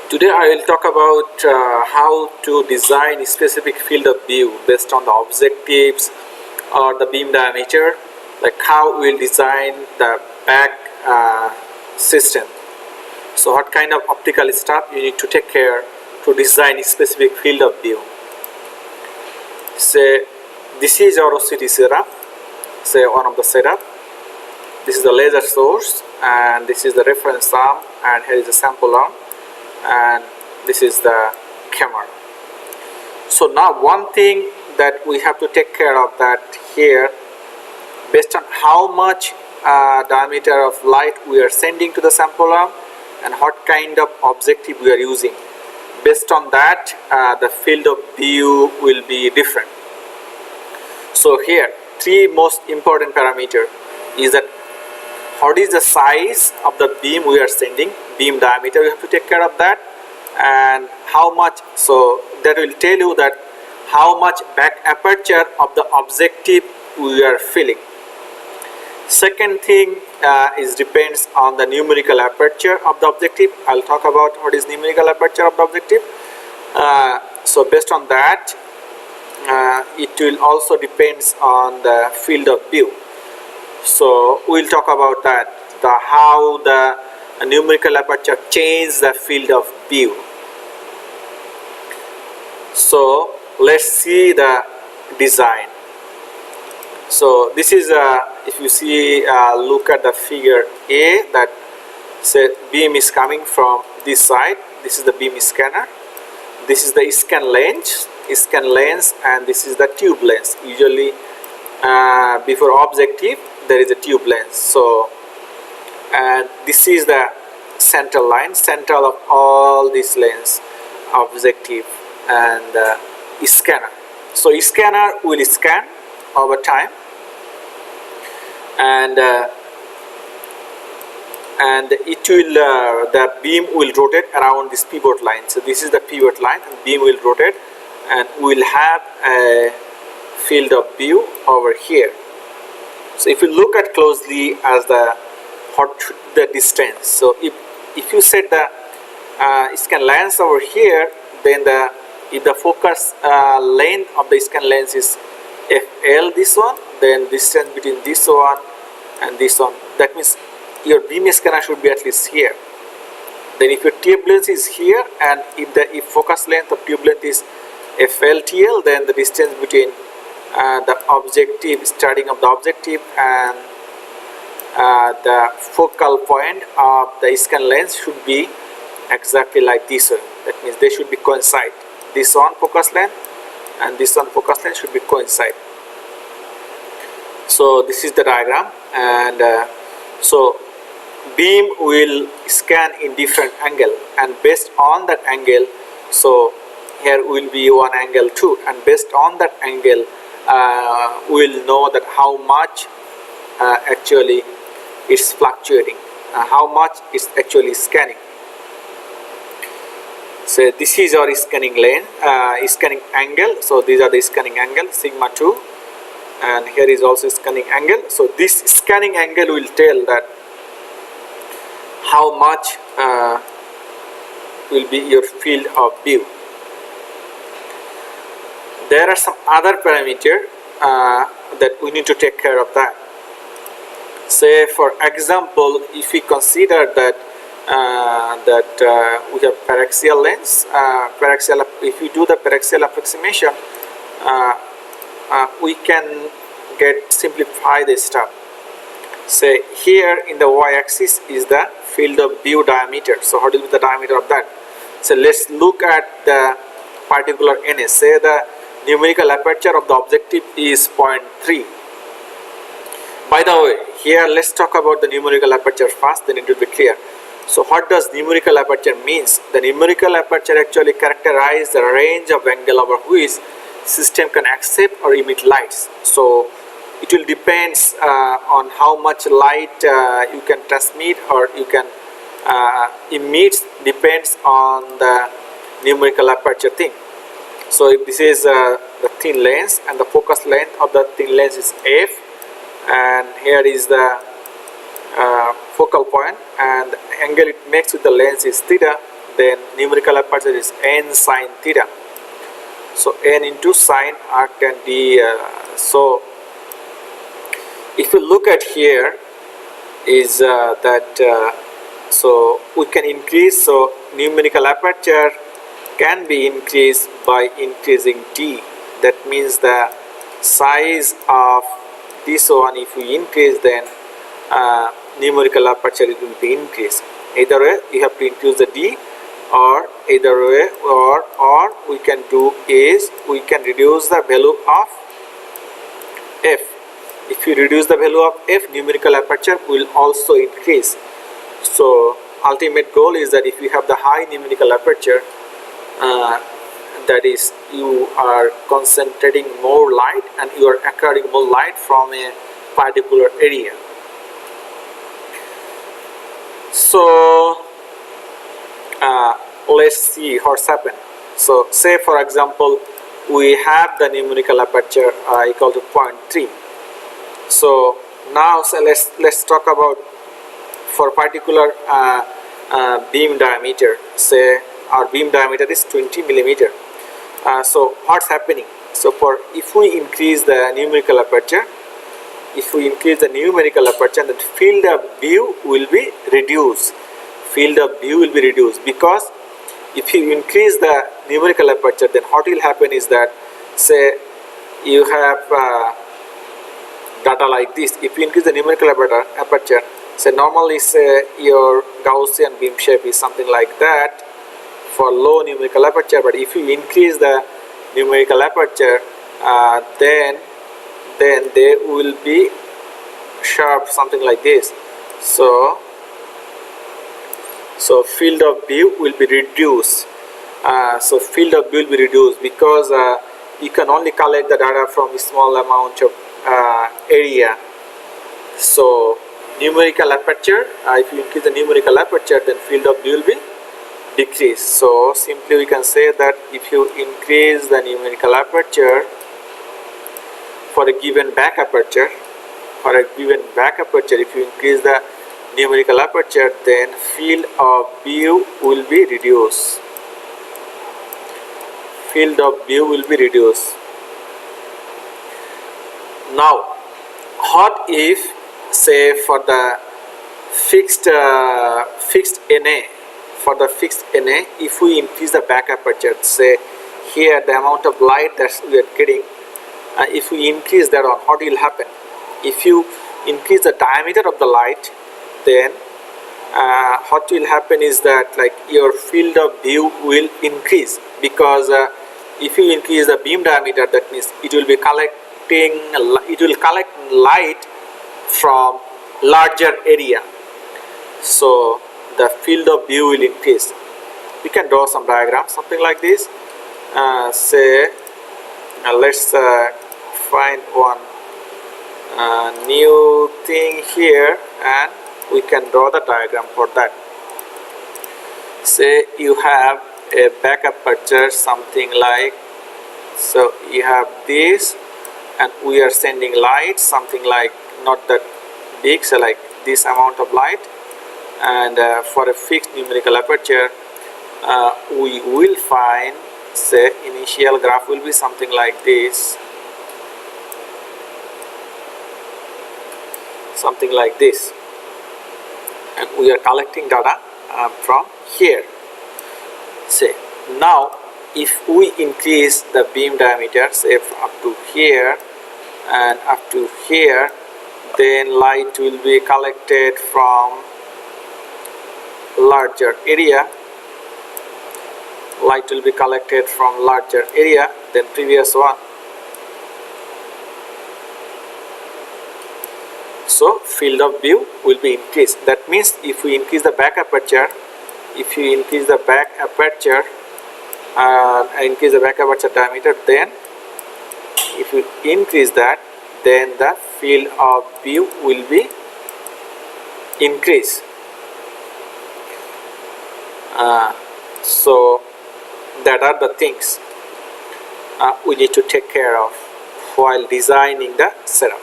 Today I will talk about how to design a specific field of view based on the objectives or the beam diameter, like how we will design the back system. So what kind of optical stuff you need to take care to design a specific field of view. Say this is our OCT setup, say one of the setup. This is the laser source and this is the reference arm, and here is the sample arm, and this is the camera. So now one thing that we have to take care of that here, based on how much diameter of light we are sending to the sample arm and what kind of objective we are using. Based on that, the field of view will be different. So here, three most important parameter is that what is the size of the beam we are sending, beam diameter, we have to take care of that, and how much, so that will tell you that how much back aperture of the objective we are filling. Second thing is depends on the numerical aperture of the objective. I'll talk about what is numerical aperture of the objective. So based on that, it will also depends on the field of view. So we'll talk about that, how the numerical aperture changes the field of view. So let's see the design. So this is if you see, look at the figure A, that say beam is coming from this side. This is the beam scanner. This is the scan lens, and this is the tube lens. Usually before objective there is a tube lens. So, and this is the central line, central of all these lens, objective and scanner. So scanner will scan over time, and it will the beam will rotate around this pivot line. So this is the pivot line, and beam will rotate, and we will have a field of view over here. So if you look at closely as the distance, so if you set the scan lens over here, then if the focus length of the scan lens is FL, this one, then distance between this one and this one, that means your beam scanner should be at least here. Then if your tube length is here, and if focus length of tube length is FLTL, then the distance between the objective, starting of the objective, and the focal point of the scan lens should be exactly like this one. That means they should be coincide. This one focus length and this one focus length should be coincide. So this is the diagram, and so beam will scan in different angle, and based on that angle, so here will be one angle too, and based on that angle we'll know that how much actually it's fluctuating, how much is actually scanning. So this is our scanning lane, scanning angle. So these are the scanning angle, sigma 2, and here is also scanning angle. So this scanning angle will tell that how much will be your field of view. There are some other parameters that we need to take care of that. Say for example, if we consider that we have paraxial lens, if we do the paraxial approximation, we can simplify this stuff. Say here in the y-axis is the field of view diameter. So what is the diameter of that? So let's look at the particular NS. Say the numerical aperture of the objective is 0.3. By the way, here let's talk about the numerical aperture first, then it will be clear. So what does numerical aperture means? The numerical aperture actually characterizes the range of angle over which system can accept or emit lights. So it will depends on how much light you can transmit or you can emit, depends on the numerical aperture thing. So if this is the thin lens, and the focus length of the thin lens is F, and here is the focal point, and the angle it makes with the lens is theta, then numerical aperture is n sine theta. So n into sine arctan d. So if you look at here is so we can increase, so numerical aperture can be increased by increasing d. That means the size of this one, if we increase, then numerical aperture it will be increased. Either way you have to increase the d, or either way, or we can do is we can reduce the value of f. If you reduce the value of f, numerical aperture will also increase. So ultimate goal is that if you have the high numerical aperture, that is, you are concentrating more light and you are acquiring more light from a particular area. So let's see what's happened. So say for example we have the numerical aperture equal to 0.3. so now let's talk about for particular beam diameter. Say our beam diameter is 20 millimeter. So what's happening? So for if we increase the numerical aperture, then field of view will be reduced. Because if you increase the numerical aperture, then what will happen is that, say you have data like this. If you increase the numerical aperture, say normally say your Gaussian beam shape is something like that for low numerical aperture, but if you increase the numerical aperture, then they will be sharp, something like this. So field of view will be reduced. Because you can only collect the data from a small amount of area. So numerical aperture, if you increase the numerical aperture, then field of view will be decreased. So simply we can say that if you increase the numerical aperture for a given back aperture, if you increase the numerical aperture, then field of view will be reduced. Now what if, say for the fixed NA, if we increase the back aperture, say here the amount of light that we are getting, if we increase that on, what will happen? If you increase the diameter of the light, then what will happen is that, like, your field of view will increase. Because if you increase the beam diameter, that means it will collect light from larger area. So the field of view will increase. We can draw some diagrams, something like this. Say let's find one new thing here, and we can draw the diagram for that. Say you have a back aperture, something like, so you have this, and we are sending light, something like not that big, so like this amount of light. And for a fixed numerical aperture, we will find, say initial graph will be something like this, and we are collecting data from here. Say now if we increase the beam diameter, say up to here and up to here, then light will be collected from larger area. Than previous one. So field of view will be increased. That means if we increase the back aperture, diameter, then if you increase that, then the field of view will be increased. So that are the things we need to take care of while designing the setup.